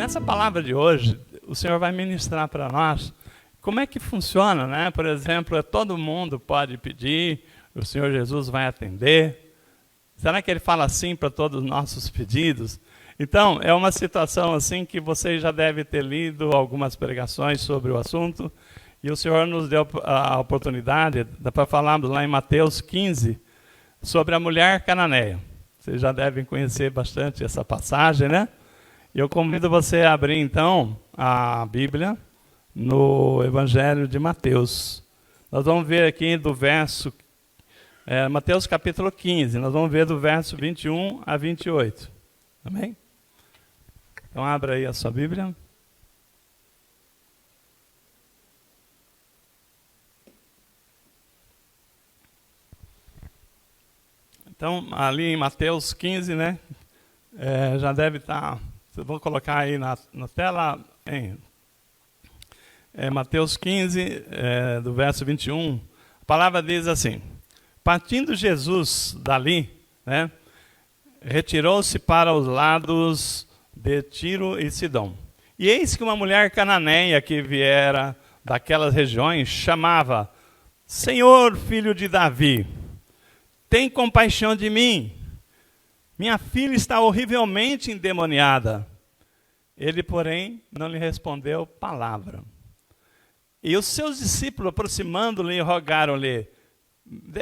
nessa palavra de hoje, o Senhor vai ministrar para nós como é que funciona, né? Por exemplo, todo mundo pode pedir, o Senhor Jesus vai atender. Será que Ele fala assim para todos os nossos pedidos? Então, é uma situação assim que você já deve ter lido algumas pregações sobre o assunto, e o Senhor nos deu a oportunidade para falarmos lá em Mateus 15 sobre a mulher cananeia. Vocês já devem conhecer bastante essa passagem, né? Eu convido você a abrir, então, a Bíblia no Evangelho de Mateus. Nós vamos ver aqui do verso, Mateus capítulo 15, nós vamos ver do verso 21 a 28. Amém? Então, abra aí a sua Bíblia. Então, ali em Mateus 15, né? Já deve estar... Vou colocar aí na tela, Mateus 15, do verso 21, a palavra diz assim: partindo Jesus dali, né, retirou-se para os lados de Tiro e Sidom. E eis que uma mulher cananeia que viera daquelas regiões chamava: Senhor, filho de Davi, tem compaixão de mim. Minha filha está horrivelmente endemoniada. Ele, porém, não lhe respondeu palavra. E os seus discípulos, aproximando-lhe, rogaram-lhe: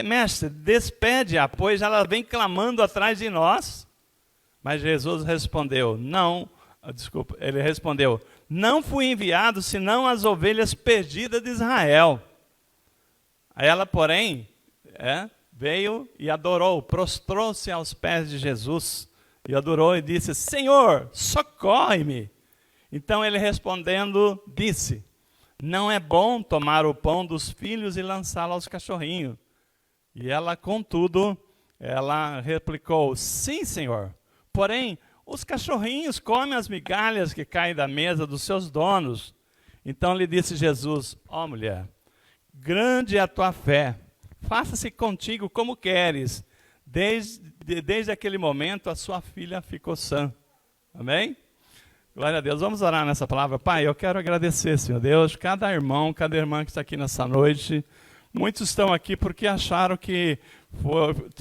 mestre, despede-a, pois ela vem clamando atrás de nós. Mas Jesus respondeu: ele respondeu: não fui enviado senão as ovelhas perdidas de Israel. Ela, porém, veio e adorou, prostrou-se aos pés de Jesus, e adorou e disse: Senhor, socorre-me. Então ele respondendo, disse: não é bom tomar o pão dos filhos e lançá-lo aos cachorrinhos. E ela, contudo, ela replicou: sim, Senhor, porém, os cachorrinhos comem as migalhas que caem da mesa dos seus donos. Então lhe disse Jesus: ó mulher, grande é a tua fé, faça-se contigo como queres. Desde aquele momento, a sua filha ficou sã. Amém? Glória a Deus. Vamos orar nessa palavra. Pai, eu quero agradecer, Senhor Deus, cada irmão, cada irmã que está aqui nessa noite. Muitos estão aqui porque acharam que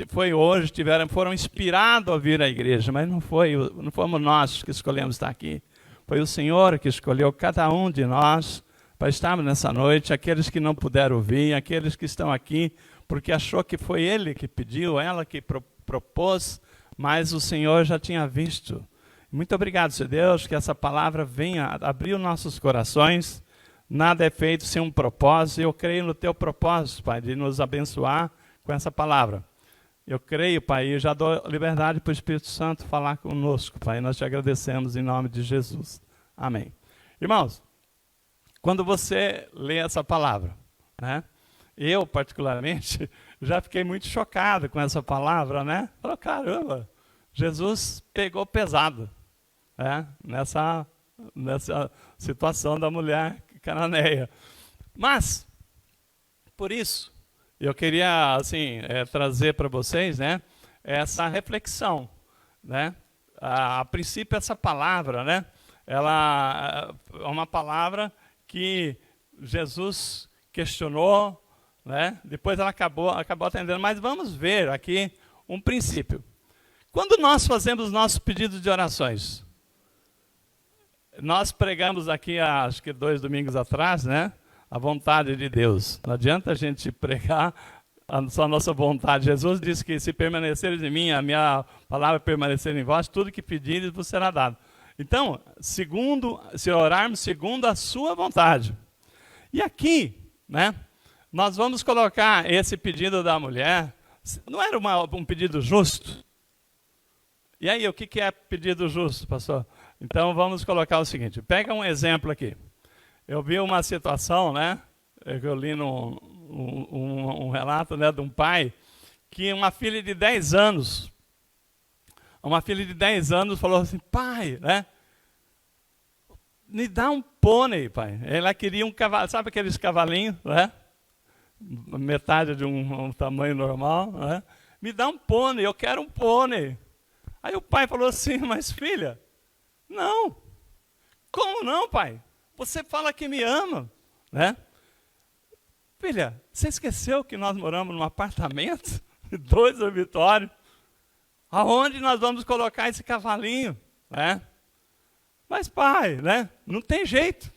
foi hoje, foram inspirados a vir à igreja, mas não fomos nós que escolhemos estar aqui. Foi o Senhor que escolheu cada um de nós para estarmos nessa noite. Aqueles que não puderam vir, aqueles que estão aqui porque achou que foi ele que pediu, ela que propôs, mas o Senhor já tinha visto. Muito obrigado, Senhor Deus, que essa palavra venha abrir os nossos corações. Nada é feito sem um propósito. Eu creio no teu propósito, Pai, de nos abençoar com essa palavra. Eu creio, Pai, e já dou liberdade para o Espírito Santo falar conosco, Pai. Nós te agradecemos em nome de Jesus. Amém. Irmãos, quando você lê essa palavra, né? Eu, particularmente, já fiquei muito chocado com essa palavra, né? Falei, caramba, Jesus pegou pesado, né? Nessa situação da mulher cananeia. Mas, por isso, eu queria, assim, trazer para vocês, né, essa reflexão, né? A princípio, essa palavra, né? Ela é uma palavra que Jesus questionou, né? Depois ela acabou atendendo, mas vamos ver aqui um princípio. Quando nós fazemos nossos pedidos de orações, nós pregamos aqui, acho que 2 domingos atrás, né? A vontade de Deus. Não adianta a gente pregar só a nossa vontade. Jesus disse que se permaneceres em mim, a minha palavra permanecer em vós, tudo que pedires vos será dado. Então, se orarmos segundo a sua vontade. E aqui, né? Nós vamos colocar esse pedido da mulher. Não era um pedido justo? E aí, o que é pedido justo, pastor? Então, vamos colocar o seguinte. Pega um exemplo aqui. Eu vi uma situação, né? Eu li um relato, né, de um pai que uma filha de 10 anos falou assim: pai, né? Me dá um pônei, pai. Ela queria um cavalo, sabe aqueles cavalinhos, né? Metade de um tamanho normal, né? Me dá um pônei, eu quero um pônei. Aí o pai falou assim: mas filha, não. Como não, pai? Você fala que me ama, né? Filha, você esqueceu que nós moramos num apartamento, 2 dormitórios, aonde nós vamos colocar esse cavalinho, né? Mas pai, né? Não tem jeito.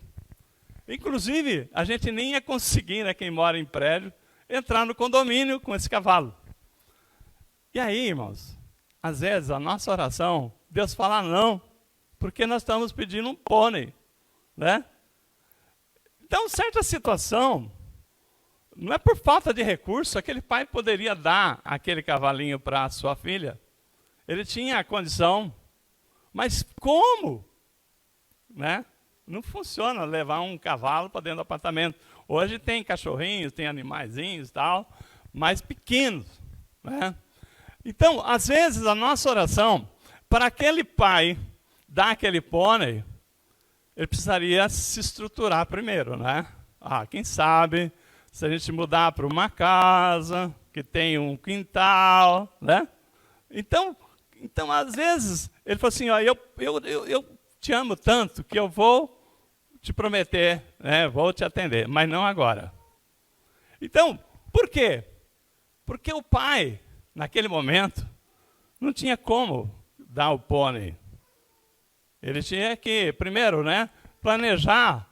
Inclusive, a gente nem ia conseguir, né, quem mora em prédio, entrar no condomínio com esse cavalo. E aí, irmãos, às vezes a nossa oração, Deus fala não, porque nós estamos pedindo um pônei, né? Então, certa situação, não é por falta de recurso, aquele pai poderia dar aquele cavalinho para a sua filha. Ele tinha a condição, mas como? Né? Não funciona levar um cavalo para dentro do apartamento. Hoje tem cachorrinhos, tem animaizinhos e tal, mas pequenos, né? Então, às vezes, a nossa oração, para aquele pai dar aquele pônei, ele precisaria se estruturar primeiro, né? Quem sabe, se a gente mudar para uma casa, que tem um quintal, né? Então às vezes, ele falou assim, ó, eu te amo tanto que eu vou te prometer, né? Vou te atender, mas não agora. Então, por quê? Porque o pai, naquele momento, não tinha como dar o pônei. Ele tinha que, primeiro, né, planejar,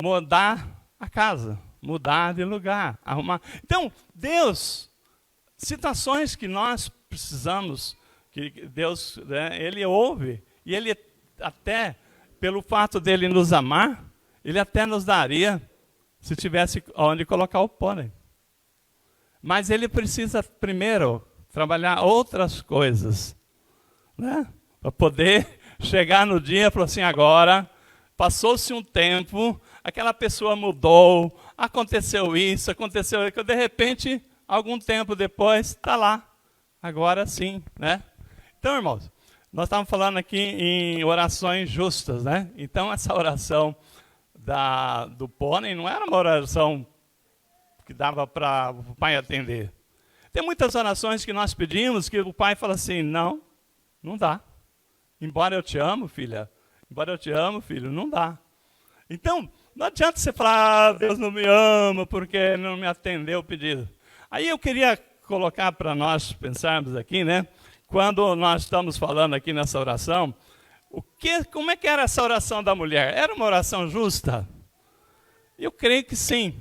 mudar a casa, mudar de lugar, arrumar. Então, Deus, situações que nós precisamos, que Deus, né, Ele ouve, e Ele até, pelo fato dele nos amar, Ele até nos daria, se tivesse onde colocar o pônei. Mas Ele precisa, primeiro, trabalhar outras coisas, né, para poder chegar no dia e falar assim, agora, passou-se um tempo, aquela pessoa mudou, aconteceu isso, aconteceu aquilo, de repente, algum tempo depois, está lá, agora sim, né? Então, irmãos, nós estamos falando aqui em orações justas, né? Então, essa oração do pônei não era uma oração que dava para o pai atender. Tem muitas orações que nós pedimos que o pai fala assim, não dá. Embora eu te amo, filha, embora eu te amo, filho, não dá. Então, não adianta você falar, Deus não me ama porque não me atendeu o pedido. Aí eu queria colocar para nós pensarmos aqui, né? Quando nós estamos falando aqui nessa oração, como é que era essa oração da mulher? Era uma oração justa? Eu creio que sim.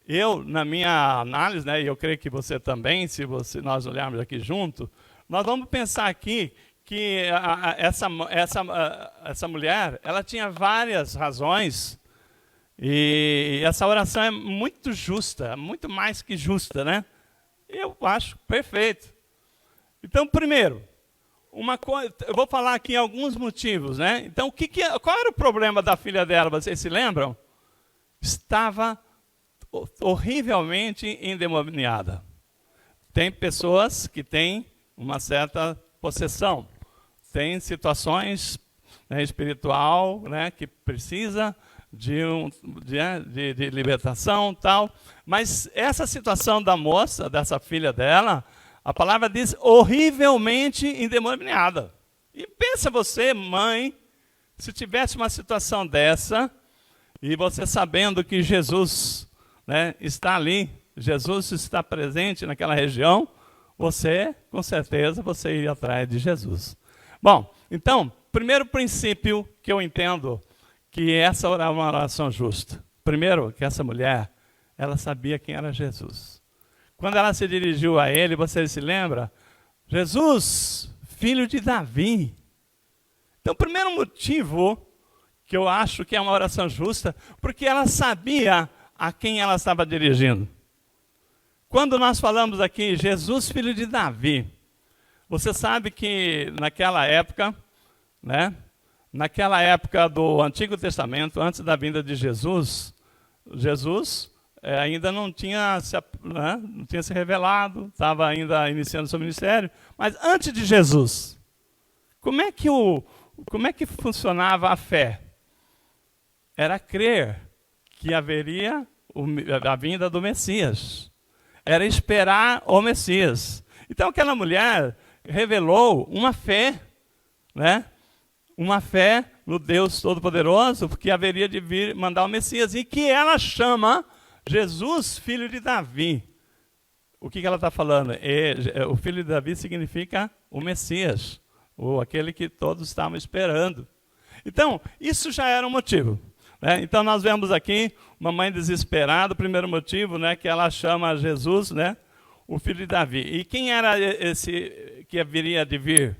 Eu, na minha análise, né, e eu creio que você também, se nós olharmos aqui junto, nós vamos pensar aqui que essa mulher, ela tinha várias razões, e essa oração é muito justa, muito mais que justa, né? Eu acho perfeito. Então, primeiro, eu vou falar aqui alguns motivos, né? Então, qual era o problema da filha dela, vocês se lembram? Estava horrivelmente endemoniada. Tem pessoas que têm uma certa possessão. Tem situações, né, espiritual, né, que precisa de libertação, tal. Mas essa situação da moça, dessa filha dela, a palavra diz horrivelmente endemoniada. E pensa você, mãe, se tivesse uma situação dessa, e você sabendo que Jesus, né, está ali, Jesus está presente naquela região, você, com certeza, você iria atrás de Jesus. Bom, então, primeiro princípio que eu entendo que essa era uma oração justa. Primeiro, que essa mulher, ela sabia quem era Jesus. Quando ela se dirigiu a ele, você se lembra? Jesus, filho de Davi. Então, o primeiro motivo que eu acho que é uma oração justa, porque ela sabia a quem ela estava dirigindo. Quando nós falamos aqui, Jesus, filho de Davi, você sabe que naquela época, né, naquela época do Antigo Testamento, antes da vinda de Jesus, ainda não tinha se revelado, estava ainda iniciando seu ministério, mas antes de Jesus, como é que funcionava a fé? Era crer que haveria a vinda do Messias. Era esperar o Messias. Então aquela mulher revelou uma fé, né? Uma fé no Deus Todo-Poderoso, porque haveria de vir mandar o Messias, e que ela chama Jesus, filho de Davi. O que ela está falando? O filho de Davi significa o Messias, ou aquele que todos estavam esperando. Então, isso já era um motivo. Né? Então, nós vemos aqui uma mãe desesperada, o primeiro motivo, né, que ela chama Jesus, né, o filho de Davi. E quem era esse que viria de vir?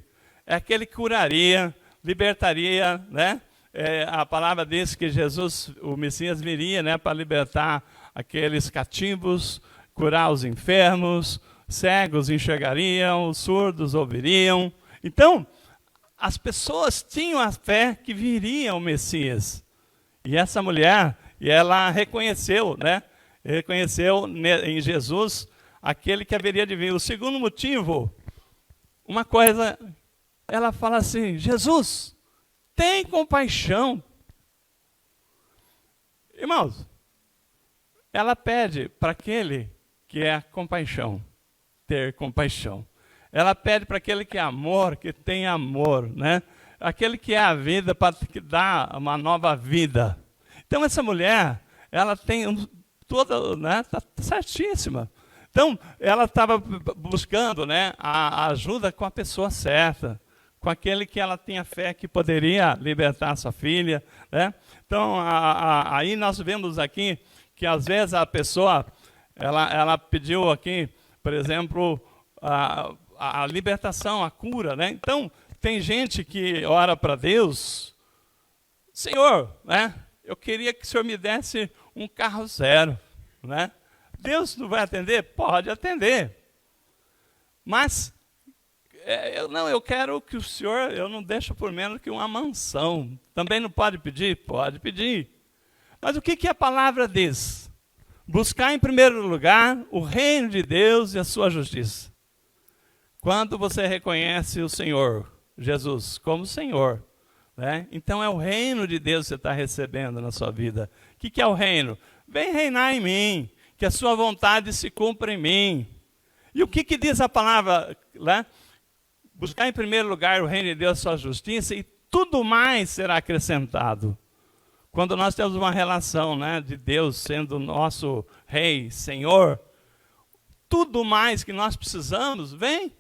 É aquele que curaria, libertaria, né? A palavra diz que Jesus, o Messias, viria, né, para libertar aqueles cativos, curar os enfermos, cegos enxergariam, os surdos ouviriam. Então, as pessoas tinham a fé que viria o Messias. E essa mulher, ela reconheceu, né? Reconheceu em Jesus aquele que haveria de vir. O segundo motivo, uma coisa, ela fala assim: Jesus, tem compaixão. Irmãos, ela pede para aquele que é compaixão, ter compaixão. Ela pede para aquele que é amor, que tem amor, né? Aquele que é a vida, para que dá uma nova vida. Então essa mulher, ela tem toda, né? Está certíssima. Então ela estava buscando, né, a ajuda com a pessoa certa, com aquele que ela tinha fé que poderia libertar sua filha, né? Então aí nós vemos aqui que às vezes a pessoa, ela pediu aqui, por exemplo, a libertação, a cura, né? Então, tem gente que ora para Deus: Senhor, né, eu queria que o Senhor me desse um carro zero, né? Deus não vai atender? Pode atender. Mas, eu quero que o Senhor, eu não deixo por menos que uma mansão. Também não pode pedir? Pode pedir. Mas o que a palavra diz? Buscar em primeiro lugar o reino de Deus e a sua justiça. Quando você reconhece o Senhor, Jesus, como Senhor, né? Então é o reino de Deus que você está recebendo na sua vida. O que é o reino? Vem reinar em mim, que a sua vontade se cumpra em mim. E o que diz a palavra, né? Buscar em primeiro lugar o reino de Deus e a sua justiça, e tudo mais será acrescentado. Quando nós temos uma relação, né, de Deus sendo nosso Rei, Senhor, tudo mais que nós precisamos vem.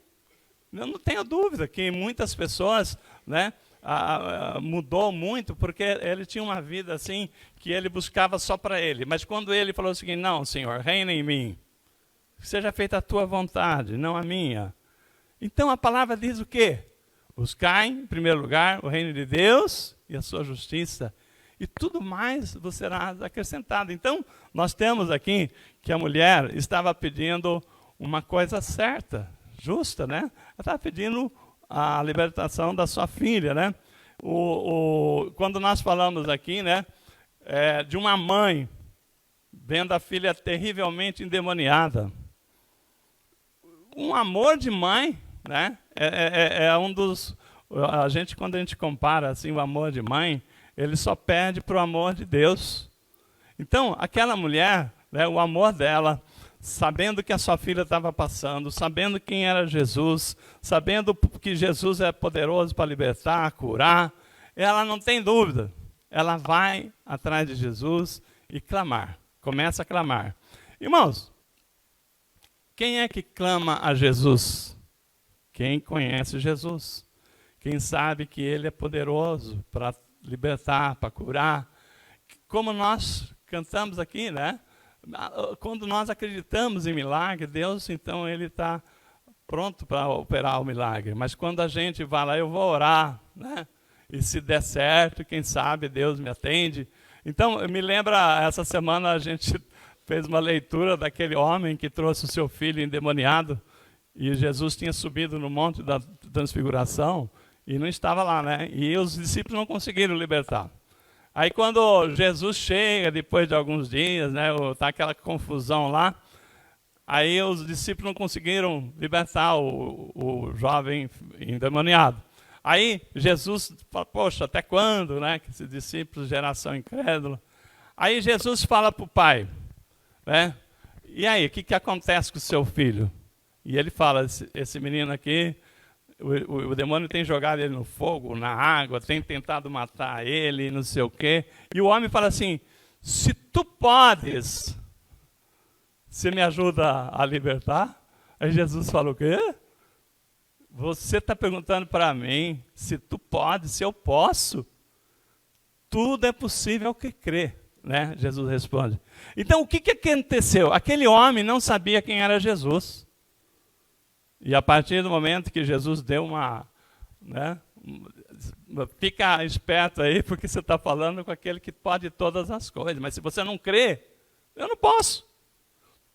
Eu não tenho dúvida que muitas pessoas, né, mudou muito, porque ele tinha uma vida assim, que ele buscava só para ele. Mas quando ele falou o seguinte: não, Senhor, reina em mim, seja feita a tua vontade, não a minha. Então a palavra diz o quê? Buscai, em primeiro lugar, o reino de Deus e a sua justiça, e tudo mais vos será acrescentado. Então, nós temos aqui que a mulher estava pedindo uma coisa certa, justa, né? Ela estava pedindo a libertação da sua filha, né? Quando nós falamos aqui, né, de uma mãe vendo a filha terrivelmente endemoniada, um amor de mãe, né? Um dos... quando a gente compara assim, o amor de mãe, ele só pede para o amor de Deus. Então, aquela mulher, né, o amor dela, sabendo que a sua filha estava passando, sabendo quem era Jesus, sabendo que Jesus é poderoso para libertar, curar, ela não tem dúvida. Ela vai atrás de Jesus e clamar. Começa a clamar. Irmãos, quem é que clama a Jesus? Quem conhece Jesus. Quem sabe que Ele é poderoso para libertar, para curar. Como nós cantamos aqui, né? Quando nós acreditamos em milagre, Deus, então, Ele está pronto para operar o milagre. Mas quando a gente vai lá, eu vou orar, né? E se der certo, quem sabe Deus me atende. Então, me lembra, essa semana a gente fez uma leitura daquele homem que trouxe o seu filho endemoniado, e Jesus tinha subido no monte da transfiguração e não estava lá, né? E os discípulos não conseguiram libertar. Aí quando Jesus chega, depois de alguns dias, né, tá aquela confusão lá, aí os discípulos não conseguiram libertar o jovem endemoniado. Aí Jesus fala: poxa, até quando, né, que esses discípulos, geração incrédula. Aí Jesus fala para o pai, né? E aí, o que acontece com o seu filho? E ele fala: esse menino aqui, o demônio tem jogado ele no fogo, na água, tem tentado matar ele, não sei o quê. E o homem fala assim, se tu podes, você me ajuda a libertar? Aí Jesus falou, o quê? Você está perguntando para mim se tu podes, se eu posso? Tudo é possível ao que crê, né? Jesus responde. Então, o que aconteceu? Aquele homem não sabia quem era Jesus. E a partir do momento que Jesus deu uma... né? Fica esperto aí, porque você está falando com aquele que pode todas as coisas. Mas se você não crê, eu não posso.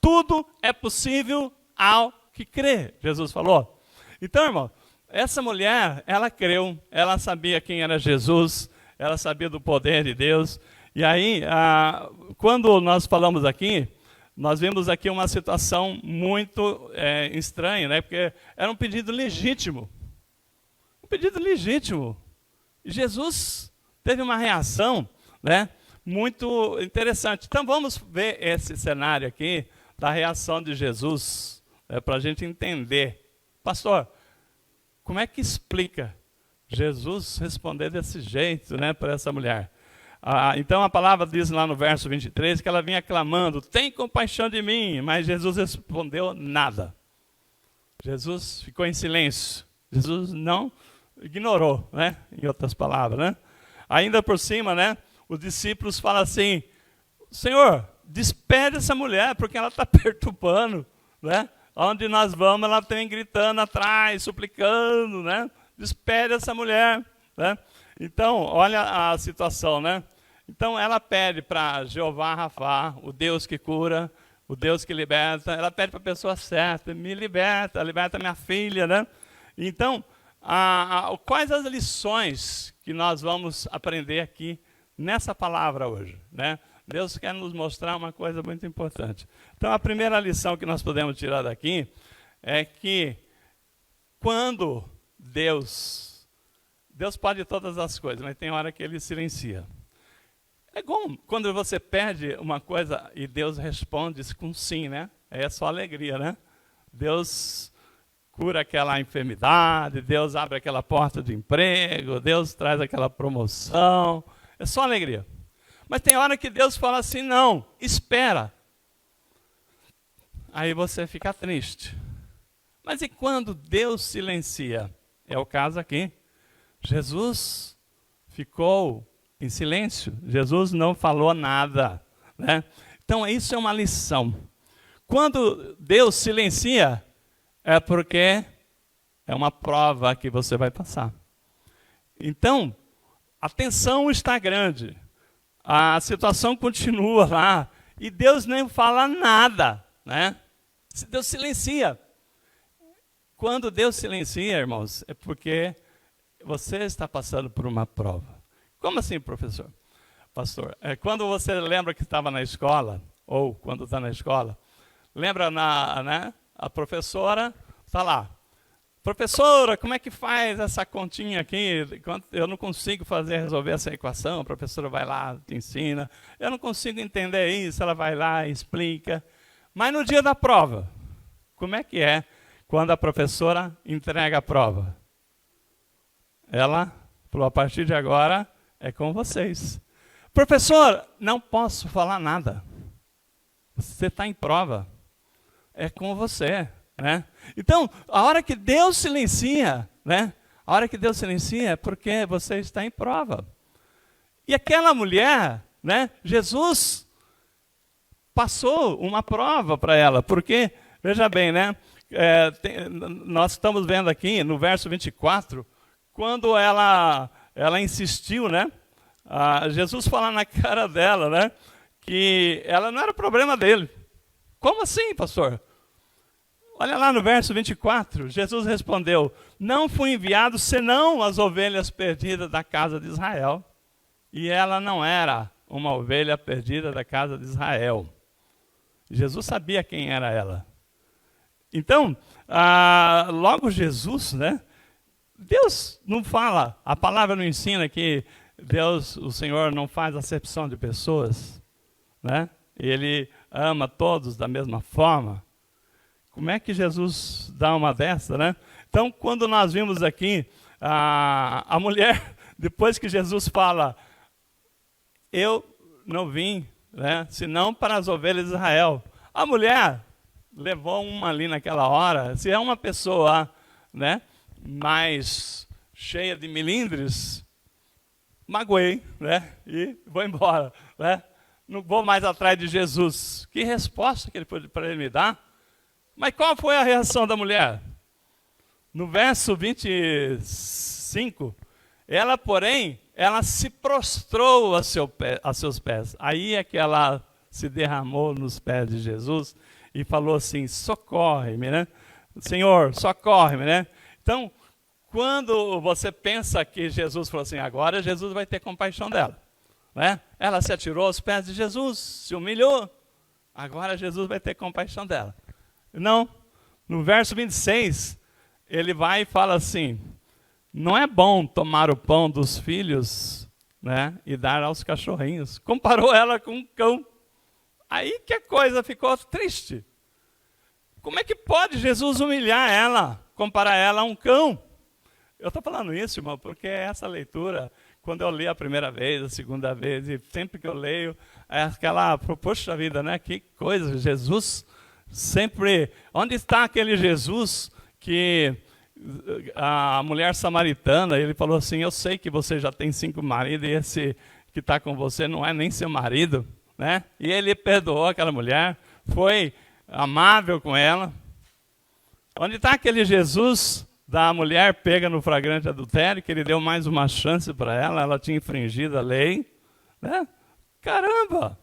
Tudo é possível ao que crê, Jesus falou. Então, irmão, essa mulher, ela creu, ela sabia quem era Jesus, ela sabia do poder de Deus. E aí, quando nós falamos aqui, nós vimos aqui uma situação muito estranha, né? Porque era um pedido legítimo. Um pedido legítimo. E Jesus teve uma reação, né, muito interessante. Então vamos ver esse cenário aqui da reação de Jesus, para a gente entender. Pastor, como é que explica Jesus responder desse jeito, né, para essa mulher? Então a palavra diz lá no verso 23 que ela vinha clamando, tem compaixão de mim, mas Jesus respondeu nada. Jesus ficou em silêncio. Jesus não ignorou, né, em outras palavras, né? Ainda por cima, né, os discípulos falam assim, Senhor, despede essa mulher, porque ela está perturbando, né? Onde nós vamos, ela tem gritando atrás, suplicando, né? Despede essa mulher, né? Então, olha a situação, né? Então, ela pede para Jeová Rafá, o Deus que cura, o Deus que liberta. Ela pede para a pessoa certa, me liberta, liberta minha filha, né? Então, quais as lições que nós vamos aprender aqui nessa palavra hoje, né? Deus quer nos mostrar uma coisa muito importante. Então, a primeira lição que nós podemos tirar daqui é que quando Deus pode todas as coisas, mas tem hora que Ele silencia. É bom quando você pede uma coisa e Deus responde com sim, né? É só alegria, né? Deus cura aquela enfermidade, Deus abre aquela porta de emprego, Deus traz aquela promoção, é só alegria. Mas tem hora que Deus fala assim, não, espera. Aí você fica triste. Mas e quando Deus silencia? É o caso aqui. Jesus ficou em silêncio. Jesus não falou nada, né? Então isso é uma lição. Quando Deus silencia, é porque é uma prova que você vai passar. Então, a tensão está grande. A situação continua lá. E Deus nem fala nada, né? Deus silencia. Quando Deus silencia, irmãos, é porque você está passando por uma prova. Como assim, professor? Pastor, quando você lembra que estava na escola, ou quando está na escola, lembra né, a professora está lá. Professora, como é que faz essa continha aqui? Eu não consigo resolver essa equação. A professora vai lá, te ensina. Eu não consigo entender isso. Ela vai lá e explica. Mas no dia da prova, como é que é quando a professora entrega a prova? Ela falou, a partir de agora é com vocês. Professor, não posso falar nada. Você está em prova. É com você. Né? Então, a hora que Deus silencia, né? A hora que Deus silencia é porque você está em prova. E aquela mulher, né? Jesus passou uma prova para ela, porque, veja bem, né? Nós estamos vendo aqui no verso 24, quando ela insistiu, né? Jesus fala na cara dela, né? Que ela não era problema dele. Como assim, pastor? Olha lá no verso 24, Jesus respondeu, não fui enviado senão as ovelhas perdidas da casa de Israel. E ela não era uma ovelha perdida da casa de Israel. Jesus sabia quem era ela. Então, logo Jesus, né? Deus não fala, a palavra não ensina que Deus, o Senhor, não faz acepção de pessoas, né? Ele ama todos da mesma forma. Como é que Jesus dá uma dessa, né? Então, quando nós vimos aqui, a mulher, depois que Jesus fala, eu não vim, né, senão para as ovelhas de Israel. A mulher levou uma ali naquela hora. Se é uma pessoa, né, mais cheia de melindres, magoei, né, e vou embora, né? Não vou mais atrás de Jesus. Que resposta que ele pôde para ele me dar? Mas qual foi a reação da mulher? No verso 25, ela, porém, ela se prostrou a seus pés. Aí é que ela se derramou nos pés de Jesus e falou assim, socorre-me, né? Senhor, socorre-me, né? Então, quando você pensa que Jesus falou assim, agora Jesus vai ter compaixão dela, né? Ela se atirou aos pés de Jesus, se humilhou, agora Jesus vai ter compaixão dela. Não, no verso 26, ele vai e fala assim, não é bom tomar o pão dos filhos, né, e dar aos cachorrinhos. Comparou ela com um cão. Aí que a coisa ficou triste. Como é que pode Jesus humilhar ela, comparar ela a um cão? Eu estou falando isso, irmão, porque essa leitura, quando eu li a primeira vez, a segunda vez, e sempre que eu leio, é aquela, poxa vida, né, que coisa, Jesus sempre... Onde está aquele Jesus que a mulher samaritana, ele falou assim, eu sei que você já tem 5 maridos e esse que está com você não é nem seu marido, né? E ele perdoou aquela mulher, foi amável com ela. Onde está aquele Jesus da mulher pega no flagrante adultério, que ele deu mais uma chance para ela, ela tinha infringido a lei, né? Caramba!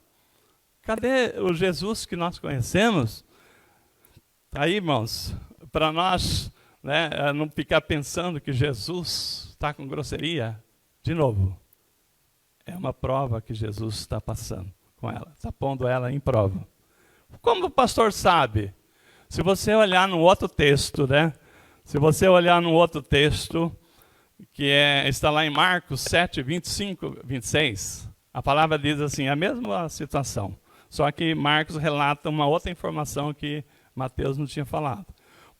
Cadê o Jesus que nós conhecemos? Aí, irmãos, para nós, né, não ficar pensando que Jesus está com grosseria, de novo, é uma prova que Jesus está passando com ela, está pondo ela em prova. Como o pastor sabe? Se você olhar no outro texto, né? Se você olhar no outro texto, que está lá em Marcos 7, 25, 26, a palavra diz assim, a mesma situação, só que Marcos relata uma outra informação que Mateus não tinha falado.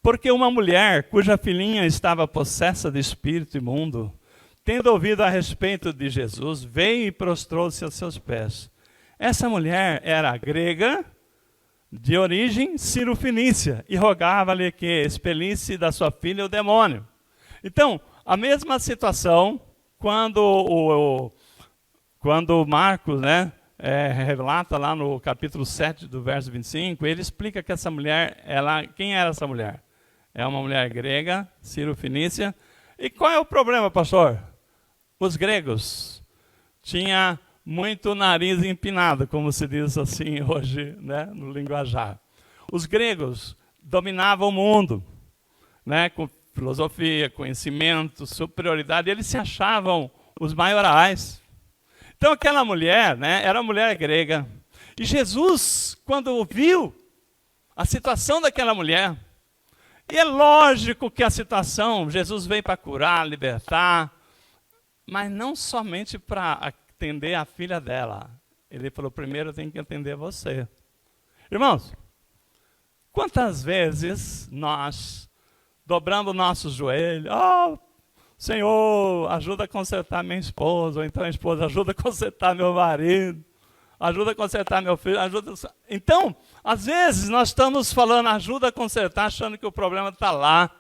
Porque uma mulher cuja filhinha estava possessa de espírito imundo, tendo ouvido a respeito de Jesus, veio e prostrou-se a seus pés. Essa mulher era grega, de origem cirofenícia, e rogava-lhe que expelisse da sua filha o demônio. Então, a mesma situação, quando Marcos, né, relata lá no capítulo 7, do verso 25, ele explica que essa mulher, quem era essa mulher? É uma mulher grega, cirofenícia. E qual é o problema, pastor? Os gregos tinham muito nariz empinado, como se diz assim hoje, né, no linguajar. Os gregos dominavam o mundo, né, com filosofia, conhecimento, superioridade. Eles se achavam os maiorais. Então aquela mulher, né, era uma mulher grega. E Jesus, quando viu a situação daquela mulher, e é lógico que a situação, Jesus veio para curar, libertar, mas não somente para atender a filha dela. Ele falou, primeiro eu tenho que atender você. Irmãos, quantas vezes nós dobramos o nosso joelho, oh, Senhor, ajuda a consertar minha esposa, ou então a esposa, ajuda a consertar meu marido, ajuda a consertar meu filho, ajuda... Então, às vezes nós estamos falando, ajuda a consertar, achando que o problema está lá.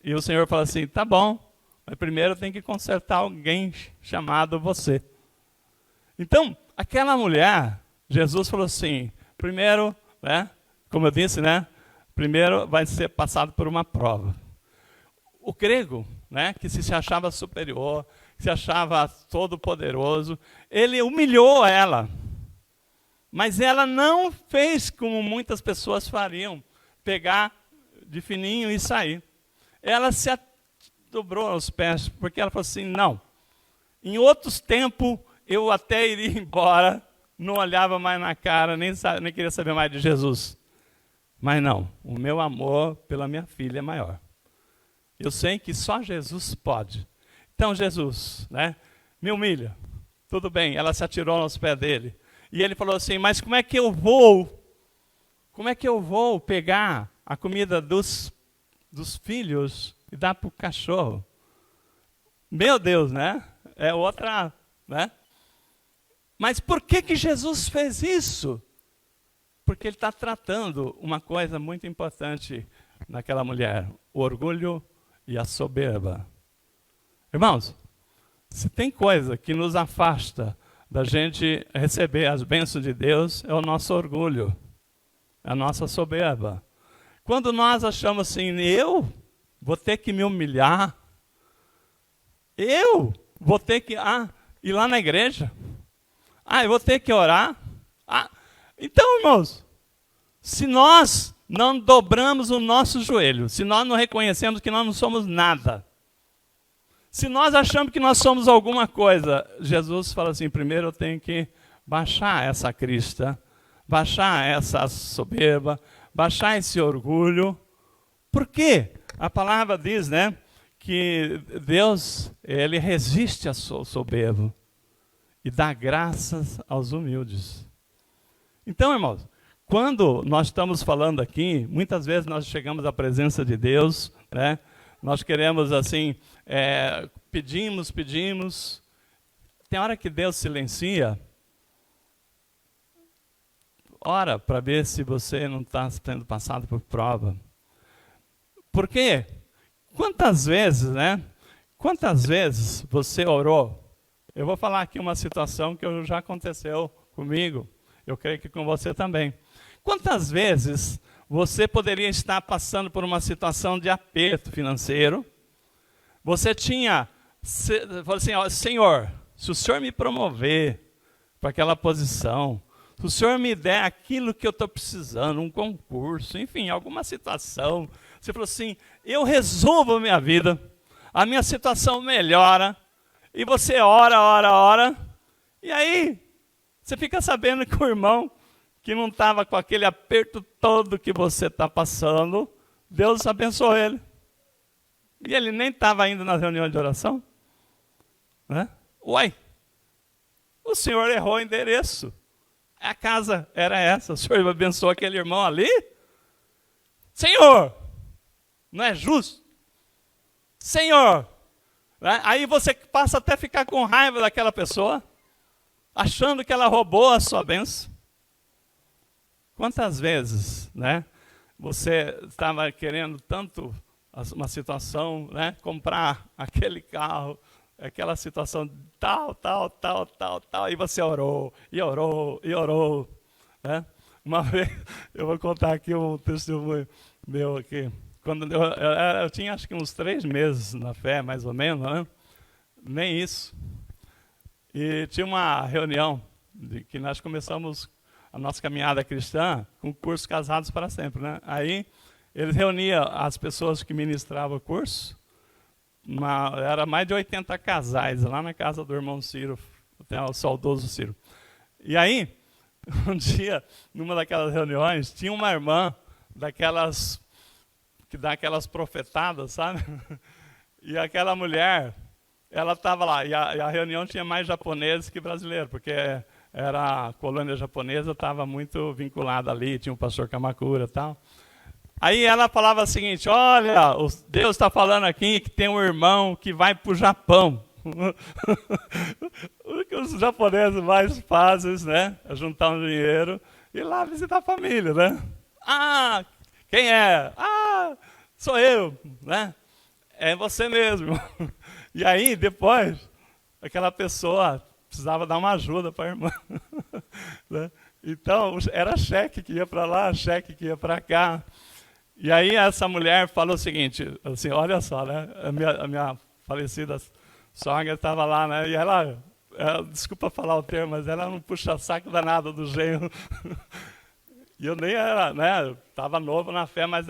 E o Senhor fala assim, tá bom, mas primeiro tem que consertar alguém chamado você. Então, aquela mulher, Jesus falou assim, primeiro, né, como eu disse, né, primeiro vai ser passado por uma prova. O grego, né, que se achava superior, que se achava todo poderoso, ele humilhou ela. Mas ela não fez como muitas pessoas fariam, pegar de fininho e sair. Ela se dobrou aos pés, porque ela falou assim, não, em outros tempos eu até iria embora, não olhava mais na cara, nem queria saber mais de Jesus. Mas não, o meu amor pela minha filha é maior. Eu sei que só Jesus pode. Então Jesus, né, me humilha. Tudo bem, ela se atirou aos pés dele. E ele falou assim, mas como é que eu vou pegar a comida dos dos filhos e dá para o cachorro. Meu Deus, né? É outra, né? Mas por que Jesus fez isso? Porque ele está tratando uma coisa muito importante naquela mulher, o orgulho e a soberba. Irmãos, se tem coisa que nos afasta da gente receber as bênçãos de Deus, é o nosso orgulho, a nossa soberba. Quando nós achamos assim, eu vou ter que me humilhar, eu vou ter que ir lá na igreja, eu vou ter que orar. Então, irmãos, se nós não dobramos o nosso joelho, se nós não reconhecemos que nós não somos nada, se nós achamos que nós somos alguma coisa, Jesus fala assim, primeiro eu tenho que baixar essa crista, baixar essa soberba, baixar esse orgulho. Por quê? A palavra diz, né, que Deus, ele resiste ao soberbo e dá graças aos humildes. Então, irmãos, quando nós estamos falando aqui, muitas vezes nós chegamos à presença de Deus, né? Nós queremos assim, pedimos. Tem hora que Deus silencia. Ora para ver se você não está sendo passado por prova. Por quê? Quantas vezes, né? Quantas vezes você orou? Eu vou falar aqui uma situação que já aconteceu comigo. Eu creio que com você também. Quantas vezes você poderia estar passando por uma situação de aperto financeiro? Você falou assim, Senhor, se o Senhor me promover para aquela posição, se o Senhor me der aquilo que eu estou precisando, um concurso, enfim, alguma situação, você falou assim, eu resolvo a minha vida, a minha situação melhora, e você ora, e aí você fica sabendo que o irmão que não estava com aquele aperto todo que você está passando, Deus abençoou ele. E ele nem estava indo na reunião de oração. Né? Uai, o Senhor errou o endereço. A casa era essa, o Senhor abençoou aquele irmão ali? Senhor, não é justo? Senhor, né? Aí você passa até a ficar com raiva daquela pessoa, achando que ela roubou a sua bênção. Quantas vezes, né, você estava querendo tanto uma situação, né, comprar aquele carro, aquela situação tal, e você orou, né? Uma vez, eu vou contar aqui um testemunho meu aqui. Quando eu tinha acho que uns 3 meses na fé, mais ou menos, né? Nem isso. E tinha uma reunião que nós começamos a nossa caminhada cristã com o curso Casados para Sempre, né? Aí eles reuniam as pessoas que ministravam o curso, era mais de 80 casais, lá na casa do irmão Ciro, até o saudoso Ciro. E aí, um dia, numa daquelas reuniões, tinha uma irmã daquelas, que dá aquelas profetadas, sabe? E aquela mulher, ela estava lá, e a reunião tinha mais japoneses que brasileiros, porque era a colônia japonesa, estava muito vinculada ali, tinha o pastor Kamakura e tal. Aí ela falava o seguinte, olha, Deus está falando aqui que tem um irmão que vai para o Japão. O que os japoneses mais fazem, né, é juntar um dinheiro e ir lá visitar a família, né? Quem é? Sou eu, né? É você mesmo. E aí, depois, aquela pessoa precisava dar uma ajuda para a irmã. Né? Então, era cheque que ia para lá, cheque que ia para cá. E aí essa mulher falou o seguinte, assim, olha só, né? A minha falecida sogra estava lá, né? E ela, desculpa falar o termo, mas ela não puxa saco danado do genro. E eu nem era, né? Estava novo na fé, mas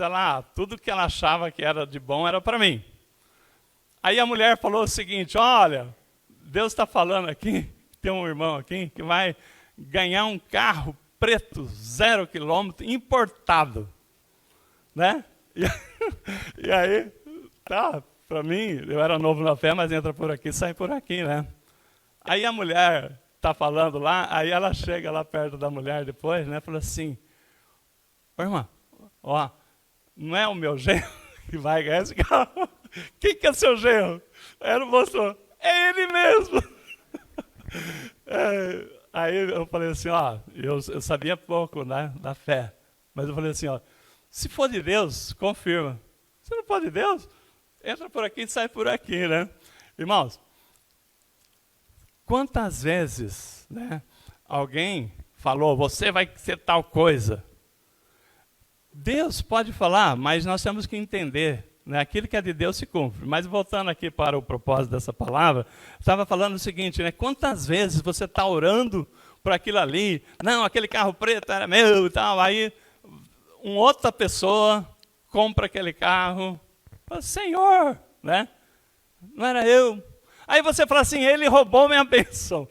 tudo que ela achava que era de bom era para mim. Aí a mulher falou o seguinte, olha, Deus está falando aqui, tem um irmão aqui que vai ganhar um carro preto, 0 quilômetro, importado. Né? E aí, tá, para mim, eu era novo na fé, mas entra por aqui, sai por aqui, né? Aí a mulher tá falando lá, aí ela chega lá perto da mulher depois, né? Fala assim, ô irmã, ó, não é o meu genro que vai ganhar esse carro. Quem que é seu genro? Aí ele mostrou, é ele mesmo. Aí eu falei assim, ó, eu sabia pouco, né, da fé, mas eu falei assim, ó, se for de Deus, confirma. Se não for de Deus, entra por aqui e sai por aqui, né? Irmãos, quantas vezes, né, alguém falou, você vai ser tal coisa. Deus pode falar, mas nós temos que entender, né, aquilo que é de Deus se cumpre. Mas voltando aqui para o propósito dessa palavra, estava falando o seguinte, né, quantas vezes você está orando por aquilo ali, não, aquele carro preto era meu e tal, aí uma outra pessoa compra aquele carro, fala, Senhor, né, não era eu. Aí você fala assim, ele roubou minha bênção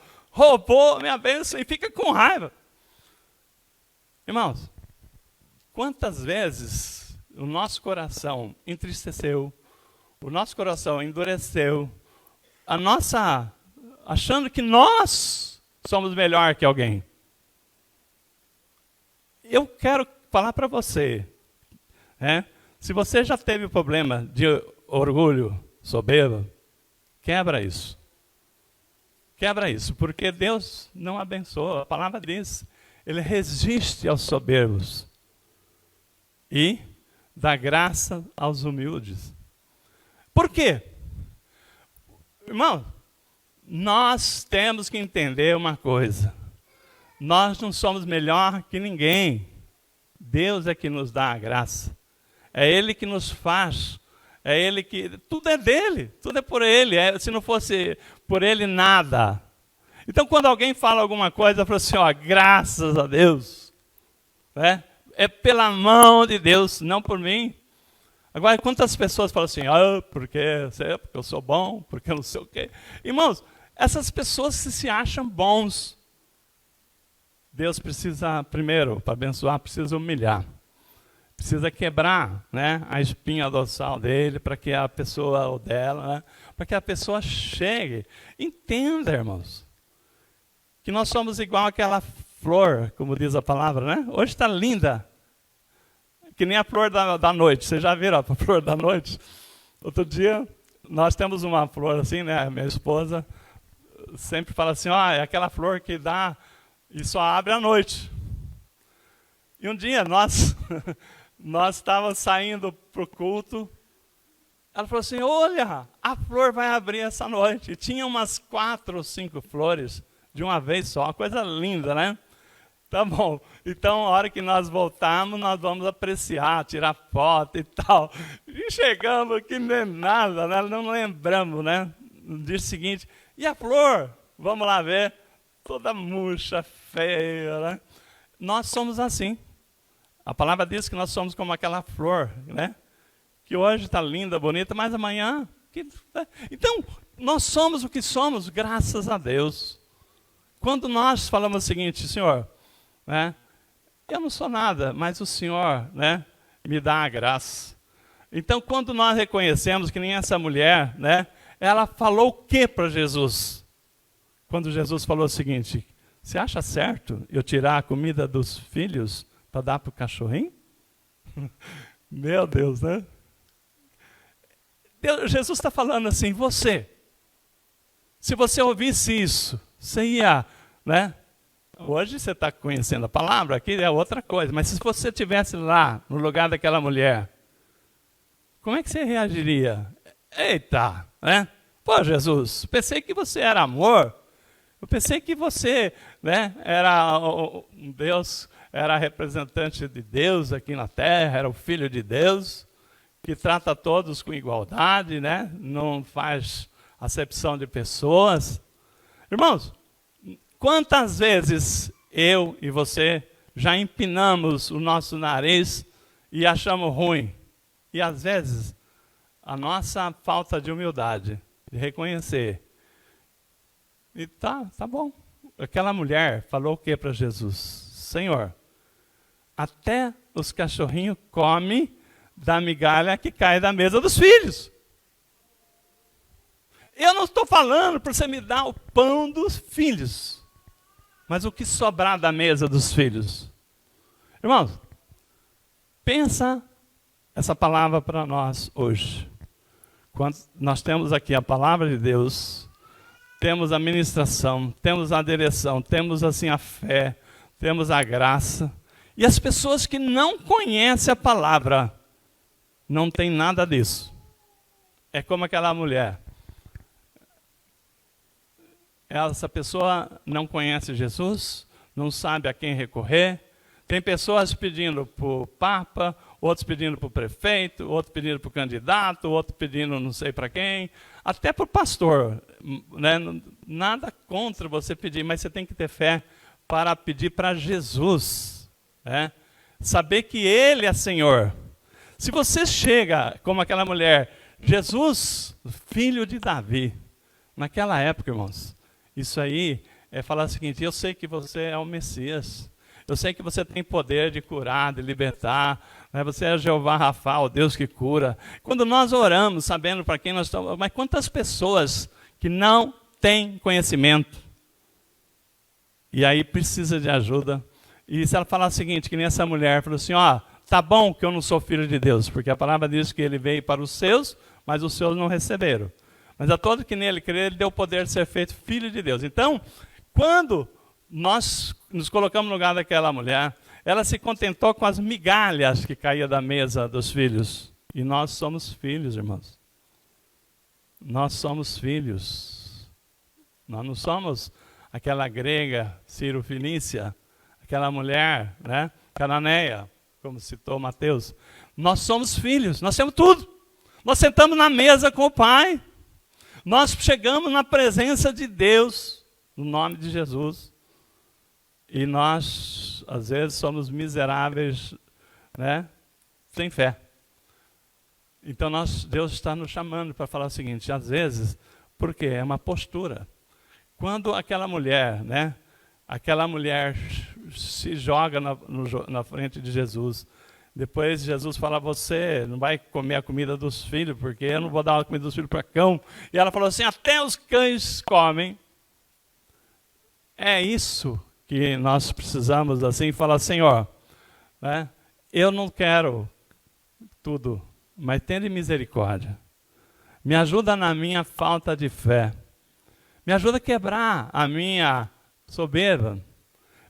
e fica com raiva. Irmãos, quantas vezes o nosso coração entristeceu, o nosso coração endureceu, achando que nós somos melhor que alguém. Eu quero falar para você, né? Se você já teve problema de orgulho, soberba, quebra isso. Quebra isso, porque Deus não abençoa. A palavra diz, Ele resiste aos soberbos e dá graça aos humildes. Por quê? Irmão, nós temos que entender uma coisa. Nós não somos melhor que ninguém. Deus é que nos dá a graça. É Ele que nos faz. É Ele que... Tudo é dele. Tudo é por Ele. Se não fosse por Ele, nada. Então, quando alguém fala alguma coisa, fala assim, ó, graças a Deus. Né? É pela mão de Deus, não por mim. Agora, quantas pessoas falam assim, porque eu sou bom, porque eu não sei o quê. Irmãos, essas pessoas que se acham bons, Deus precisa, primeiro, para abençoar, precisa humilhar. Precisa quebrar, né, a espinha dorsal dele, para que a pessoa, ou dela, né, para que a pessoa chegue. Entenda, irmãos, que nós somos igual aquela flor, como diz a palavra, né? Hoje está linda, que nem a flor da noite. Vocês já viram a flor da noite? Outro dia, nós temos uma flor assim, né? Minha esposa sempre fala assim, é aquela flor que dá e só abre à noite. E um dia, nós estávamos saindo para o culto, ela falou assim, olha, a flor vai abrir essa noite. E tinha umas 4 ou 5 flores de uma vez só, uma coisa linda, né? Tá bom, então a hora que nós voltarmos, nós vamos apreciar, tirar foto e tal. E chegamos aqui, nem nada, né? Não lembramos, né? No dia seguinte, e a flor? Vamos lá ver, toda murcha, feia, né? Nós somos assim. A palavra diz que nós somos como aquela flor, né? Que hoje está linda, bonita, mas amanhã... Então, nós somos o que somos, graças a Deus. Quando nós falamos o seguinte, Senhor, né, eu não sou nada, mas o Senhor, né, me dá a graça. Então, quando nós reconhecemos que nem essa mulher, né, ela falou o que para Jesus? Quando Jesus falou o seguinte, você acha certo eu tirar a comida dos filhos para dar para o cachorrinho? Meu Deus, né? Jesus está falando assim, se você ouvisse isso, você ia, né? Hoje você está conhecendo a palavra, aqui é outra coisa, mas se você estivesse lá, no lugar daquela mulher, como é que você reagiria? Eita, né? Pô, Jesus, pensei que você era amor, eu pensei que você, né, era um Deus, era representante de Deus aqui na terra, era o Filho de Deus, que trata todos com igualdade, né? Não faz acepção de pessoas. Irmãos, quantas vezes eu e você já empinamos o nosso nariz e achamos ruim? E às vezes, a nossa falta de humildade, de reconhecer. E tá bom. Aquela mulher falou o que para Jesus? Senhor, até os cachorrinhos comem da migalha que cai da mesa dos filhos. Eu não estou falando para você me dar o pão dos filhos, mas o que sobrar da mesa dos filhos. Irmãos, pensa essa palavra para nós hoje. Quando nós temos aqui a palavra de Deus, temos a ministração, temos a direção, temos assim a fé, temos a graça. E as pessoas que não conhecem a palavra, não tem nada disso. É como aquela mulher. Essa pessoa não conhece Jesus, não sabe a quem recorrer. Tem pessoas pedindo para o Papa, outros pedindo para o prefeito, outros pedindo para o candidato, outros pedindo não sei para quem, até para o pastor. Né? Nada contra você pedir, mas você tem que ter fé para pedir para Jesus. Né? Saber que Ele é Senhor. Se você chega como aquela mulher, Jesus, filho de Davi, naquela época, irmãos, isso aí é falar o seguinte: eu sei que você é o Messias, eu sei que você tem poder de curar, de libertar, né? Você é Jeová Rafa, o Deus que cura. Quando nós oramos, sabendo para quem nós estamos, mas quantas pessoas que não têm conhecimento, e aí precisa de ajuda, e se ela falar o seguinte, que nem essa mulher, falou assim, ó, tá bom que eu não sou filho de Deus, porque a palavra diz que ele veio para os seus, mas os seus não receberam. Mas a todo que nele crê, ele deu o poder de ser feito filho de Deus. Então, quando nós nos colocamos no lugar daquela mulher, ela se contentou com as migalhas que caíam da mesa dos filhos. E nós somos filhos, irmãos. Nós somos filhos. Nós não somos aquela grega, Ciro-Fenícia, aquela mulher, né, cananeia, como citou Mateus. Nós somos filhos, nós temos tudo. Nós sentamos na mesa com o Pai. Nós chegamos na presença de Deus, no nome de Jesus. E nós, às vezes, somos miseráveis, né, sem fé. Então, Deus está nos chamando para falar o seguinte, às vezes, porque é uma postura. Quando aquela mulher, né, se joga na frente de Jesus, depois Jesus fala, você não vai comer a comida dos filhos, porque eu não vou dar a comida dos filhos para cão. E ela falou assim, até os cães comem. É isso que nós precisamos, assim, falar, Senhor, né, eu não quero tudo, mas tenha misericórdia. Me ajuda na minha falta de fé. Me ajuda a quebrar a minha soberba.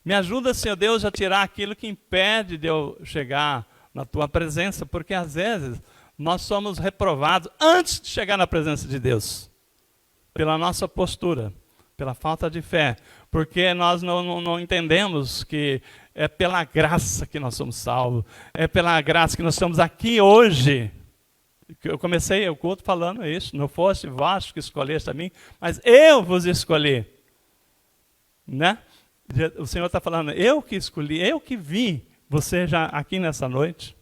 Me ajuda, Senhor Deus, a tirar aquilo que impede de eu chegar na Tua presença, porque às vezes nós somos reprovados antes de chegar na presença de Deus, pela nossa postura, pela falta de fé, porque nós não entendemos que é pela graça que nós somos salvos, é pela graça que nós estamos aqui hoje. Eu comecei o culto falando isso, não fosse vós que escolheste a mim, mas eu vos escolhi. Né? O Senhor está falando, eu que escolhi, eu que vi você já aqui nessa noite.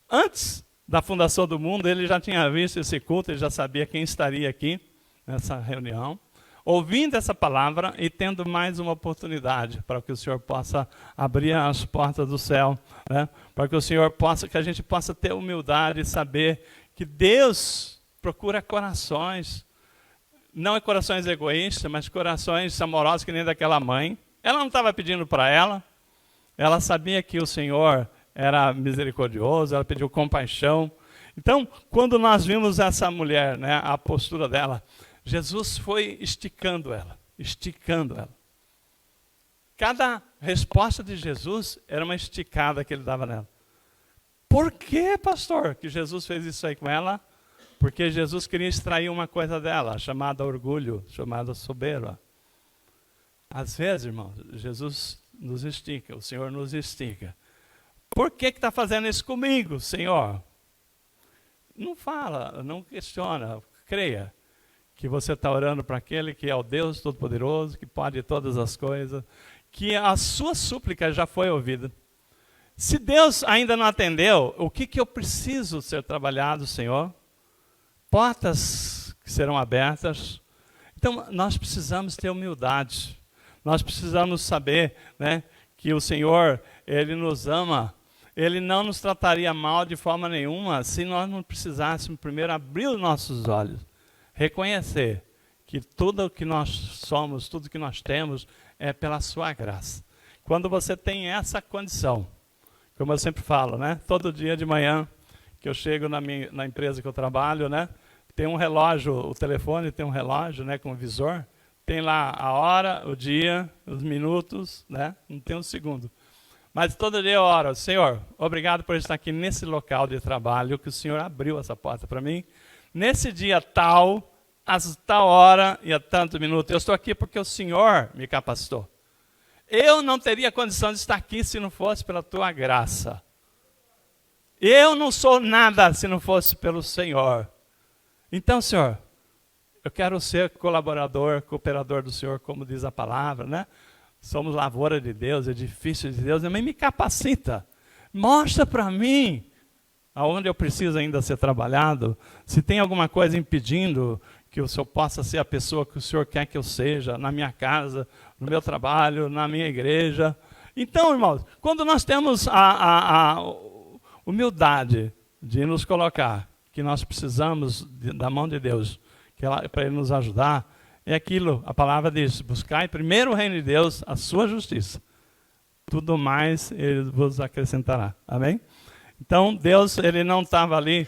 Antes da fundação do mundo, ele já tinha visto esse culto, ele já sabia quem estaria aqui nessa reunião, ouvindo essa palavra e tendo mais uma oportunidade para que o Senhor possa abrir as portas do céu, né? Para que o Senhor possa, que a gente possa ter humildade e saber que Deus procura corações, não é corações egoístas, mas corações amorosos, que nem daquela mãe. Ela não estava pedindo para ela sabia que o Senhor era misericordioso, ela pediu compaixão. Então, quando nós vimos essa mulher, né, a postura dela, Jesus foi esticando ela. Cada resposta de Jesus era uma esticada que ele dava nela. Por que, pastor, que Jesus fez isso aí com ela? Porque Jesus queria extrair uma coisa dela, chamada orgulho, chamada soberba. Às vezes, irmãos, Jesus nos estica, o Senhor nos estica. Por que está fazendo isso comigo, Senhor? Não fala, não questiona, creia que você está orando para aquele que é o Deus Todo-Poderoso, que pode todas as coisas, que a sua súplica já foi ouvida. Se Deus ainda não atendeu, o que eu preciso ser trabalhado, Senhor? Portas que serão abertas. Então, nós precisamos ter humildade. Nós precisamos saber, né, que o Senhor, Ele nos ama. Ele não nos trataria mal de forma nenhuma se nós não precisássemos primeiro abrir os nossos olhos. Reconhecer que tudo o que nós somos, tudo que nós temos, é pela sua graça. Quando você tem essa condição, como eu sempre falo, né, todo dia de manhã, que eu chego na empresa que eu trabalho, né? Tem um relógio, o telefone tem um relógio, né, com um visor. Tem lá a hora, o dia, os minutos, né? Não tem um segundo. Mas todo dia eu oro, Senhor, obrigado por estar aqui nesse local de trabalho, que o Senhor abriu essa porta para mim. Nesse dia tal, a tal hora e a tanto minuto, eu estou aqui porque o Senhor me capacitou. Eu não teria condição de estar aqui se não fosse pela tua graça. Eu não sou nada se não fosse pelo Senhor. Então, Senhor, eu quero ser colaborador, cooperador do Senhor, como diz a palavra, né? Somos lavoura de Deus, edifício de Deus, também me capacita. Mostra para mim aonde eu preciso ainda ser trabalhado, se tem alguma coisa impedindo que o Senhor possa ser a pessoa que o Senhor quer que eu seja, na minha casa, no meu trabalho, na minha igreja. Então, irmãos, quando nós temos a humildade de nos colocar, que nós precisamos da mão de Deus, para Ele nos ajudar, é aquilo, a palavra diz, buscai primeiro o reino de Deus, a sua justiça. Tudo mais Ele vos acrescentará. Amém? Então, Deus, Ele não estava ali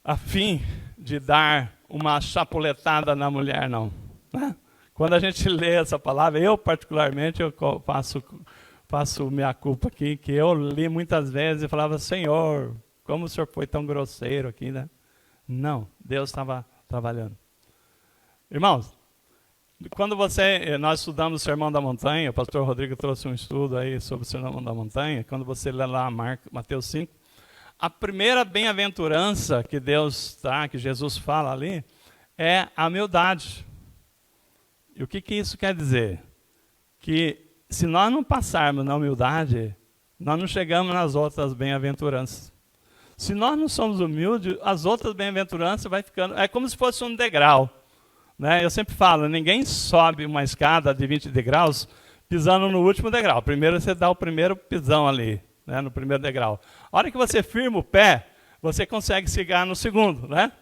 a fim de dar uma chapuletada na mulher, não. Né? Quando a gente lê essa palavra, eu particularmente, eu faço minha culpa aqui, que eu li muitas vezes e falava, Senhor, como o Senhor foi tão grosseiro aqui, né? Não, Deus estava trabalhando. Irmãos, quando nós estudamos o Sermão da Montanha, o pastor Rodrigo trouxe um estudo aí sobre o Sermão da Montanha, quando você lê lá Mateus 5, a primeira bem-aventurança que que Jesus fala ali, é a humildade. E o que isso quer dizer? Que se nós não passarmos na humildade, nós não chegamos nas outras bem-aventuranças. Se nós não somos humildes, as outras bem-aventuranças vai ficando, é como se fosse um degrau. Né? Eu sempre falo, ninguém sobe uma escada de 20 degraus pisando no último degrau. Primeiro você dá o primeiro pisão ali, né, no primeiro degrau. A hora que você firma o pé, você consegue chegar no segundo, né?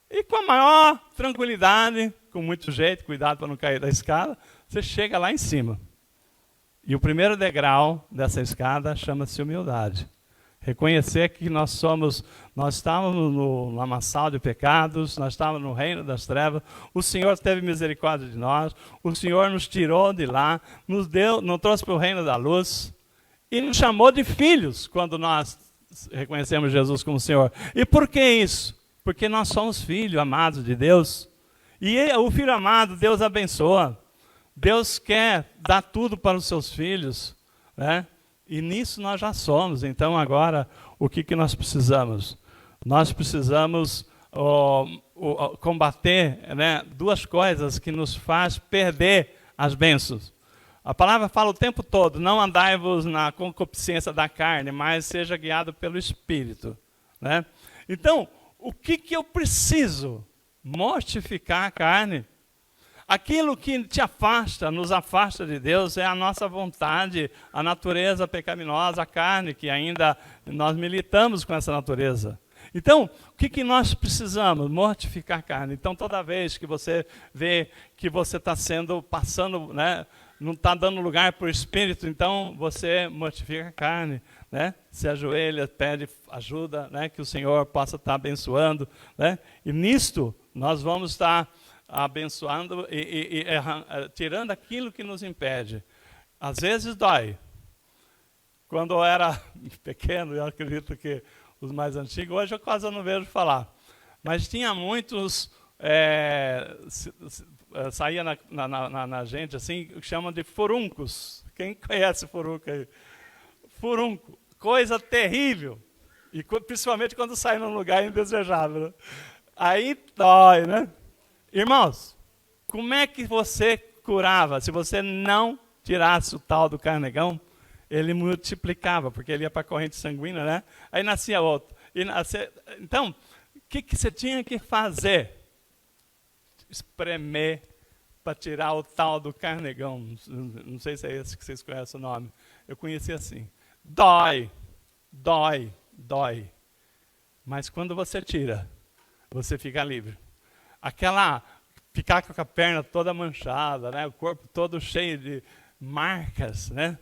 E com a maior tranquilidade, com muito jeito, cuidado para não cair da escada, você chega lá em cima. E o primeiro degrau dessa escada chama-se humildade. Reconhecer que nós estávamos no lamaçal de pecados, nós estávamos no reino das trevas, o Senhor teve misericórdia de nós, o Senhor nos tirou de lá, nos trouxe para o reino da luz, e nos chamou de filhos quando nós reconhecemos Jesus como Senhor. E por que isso? Porque nós somos filhos amados de Deus, e o filho amado, Deus abençoa, Deus quer dar tudo para os seus filhos, né? E nisso nós já somos. Então agora, o que nós precisamos? Nós precisamos combater, né, duas coisas que nos faz perder as bênçãos. A palavra fala o tempo todo, não andai-vos na concupiscência da carne, mas seja guiado pelo Espírito. Né? Então, o que eu preciso? Mortificar a carne. Aquilo que te afasta, nos afasta de Deus, é a nossa vontade, a natureza pecaminosa, a carne, que ainda nós militamos com essa natureza. Então, o que nós precisamos? Mortificar a carne. Então, toda vez que você vê que você está passando, né, não está dando lugar para o Espírito, então você mortifica a carne, né? Se ajoelha, pede ajuda, né, que o Senhor possa estar abençoando. Né? E nisto, nós vamos estar abençoando e tirando aquilo que nos impede. Às vezes dói. Quando eu era pequeno, eu acredito que os mais antigos, hoje eu quase não vejo falar. Mas tinha muitos, saía na gente assim, que chamam de furuncos. Quem conhece furunco aí? Furunco, coisa terrível. E principalmente quando sai num lugar indesejável. Né? Aí dói, né? Irmãos, como é que você curava? Se você não tirasse o tal do carnegão, ele multiplicava, porque ele ia para a corrente sanguínea, né? Aí nascia outro. Então, o que você tinha que fazer? Espremer para tirar o tal do carnegão. Não sei se é esse que vocês conhecem o nome. Eu conheci assim. Dói, dói, dói. Mas quando você tira, você fica livre. Ficar com a perna toda manchada, né? O corpo todo cheio de marcas, né?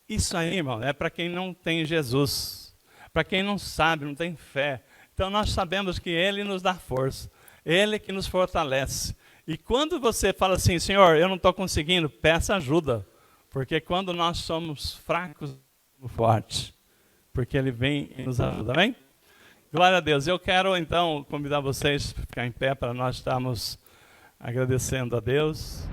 Isso aí, irmão, é para quem não tem Jesus. para quem não sabe, não tem fé. Então nós sabemos que Ele nos dá força, Ele que nos fortalece. E quando você fala assim, Senhor, eu não estou conseguindo, peça ajuda. Porque quando nós somos fracos, somos fortes. Porque Ele vem e nos ajuda, amém? Glória a Deus. Eu quero então convidar vocês a ficar em pé para nós estarmos agradecendo a Deus.